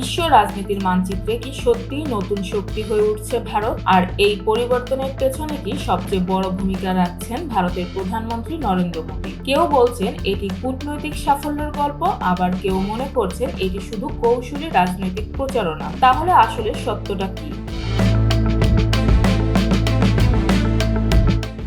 বিশ্ব রাজনীতির মানচিত্রে কি সত্যিই নতুন শক্তি হয়ে উঠছে ভারত? আর এই পরিবর্তনের পেছনে কি সবচেয়ে বড় ভূমিকা রাখছেন ভারতের প্রধানমন্ত্রী নরেন্দ্র মোদী? কেউ বলছেন এটি কূটনৈতিক সাফল্যের গল্প, আবার কেউ মনে করছেন এটি শুধু কৌশলী রাজনৈতিক প্রচারণা। তাহলে আসলে সত্যটা কি?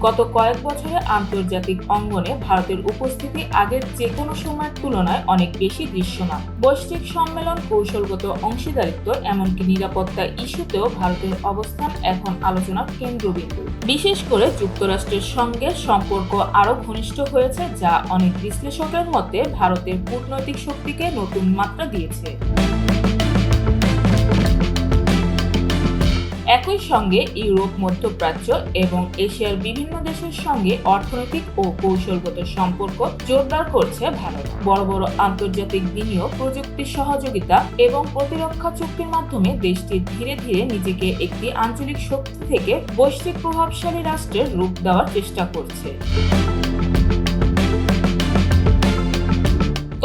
গত কয়েক বছরে আন্তর্জাতিক অঙ্গনে ভারতের উপস্থিতি আগের যে কোনো সময়ের তুলনায় অনেক বেশি দৃশ্যমান। বৈশ্বিক সম্মেলন, কৌশলগত অংশীদারিত্ব, এমনকি নিরাপত্তা ইস্যুতেও ভারতের অবস্থান এখন আলোচনার কেন্দ্রবিন্দু। বিশেষ করে যুক্তরাষ্ট্রের সঙ্গে সম্পর্ক আরও ঘনিষ্ঠ হয়েছে, যা অনেক বিশ্লেষকের মতে ভারতের কূটনৈতিক শক্তিকে নতুন মাত্রা দিয়েছে। একই সঙ্গে ইউরোপ, মধ্যপ্রাচ্য এবং এশিয়ার বিভিন্ন দেশের সঙ্গে অর্থনৈতিক ও কৌশলগত সম্পর্ক জোরদার করছে ভারত। বড় বড় আন্তর্জাতিক বিনিয়োগ, প্রযুক্তি সহযোগিতা এবং প্রতিরক্ষা চুক্তির মাধ্যমে দেশটি ধীরে ধীরে নিজেকে একটি আঞ্চলিক শক্তি থেকে বৈশ্বিক প্রভাবশালী রাষ্ট্রের রূপ দেওয়ার চেষ্টা করছে।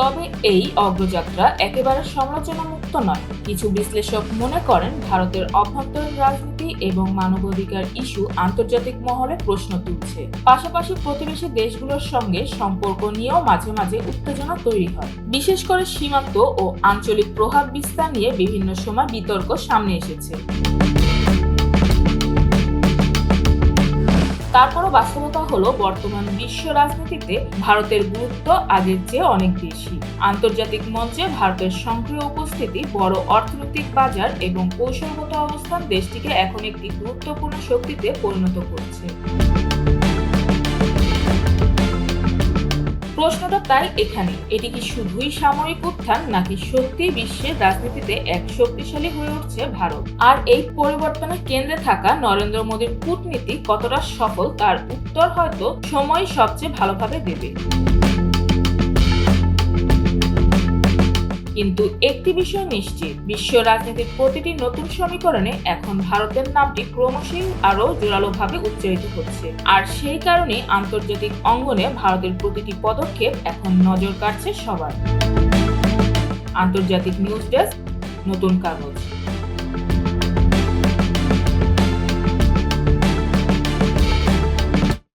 তবে এই অগ্রযাত্রা একেবারে সমালোচনামুক্ত নয়। কিছু বিশ্লেষক মনে করেন ভারতের অভ্যন্তরীণ রাজনীতি এবং মানবাধিকার ইস্যু আন্তর্জাতিক মহলে প্রশ্ন তুলছে। পাশাপাশি প্রতিবেশী দেশগুলোর সঙ্গে সম্পর্ক নিয়েও মাঝে মাঝে উত্তেজনা তৈরি হয়। বিশেষ করে সীমান্ত ও আঞ্চলিক প্রভাব বিস্তার নিয়ে বিভিন্ন সময় বিতর্ক সামনে এসেছে। তারপরও বাস্তবতা হলো, বর্তমান বিশ্ব রাজনীতিতে ভারতের গুরুত্ব আগের চেয়ে অনেক বেশি। আন্তর্জাতিক মঞ্চে ভারতের সক্রিয় উপস্থিতি, বড় অর্থনৈতিক বাজার এবং কৌশলগত অবস্থান দেশটিকে এখন একটি গুরুত্বপূর্ণ শক্তিতে পরিণত করছে। প্রশ্নটা তাই এখানে, এটি কি শুধুই সাময়িক উত্থান, নাকি সত্যি বিশ্বের রাজনীতিতে এক শক্তিশালী হয়ে উঠছে ভারত? আর এই পরিবর্তনের কেন্দ্রে থাকা নরেন্দ্র মোদীর কূটনীতি কতটা সফল, তার উত্তর হয়তো সময় সবচেয়ে ভালোভাবে দেবে। কিন্তু একটি বিষয় নিশ্চিত, বিশ্ব রাজনীতির প্রতিটি নতুন সমীকরণে এখন ভারতের নামটি ক্রমশই আরও জোরালোভাবে উচ্চারিত হচ্ছে। আর সেই কারণেই আন্তর্জাতিক অঙ্গনে ভারতের প্রতিটি পদক্ষেপ এখন নজর কাড়ছে সবার। আন্তর্জাতিক নিউজ ডেস্ক, নতুন কাগজ।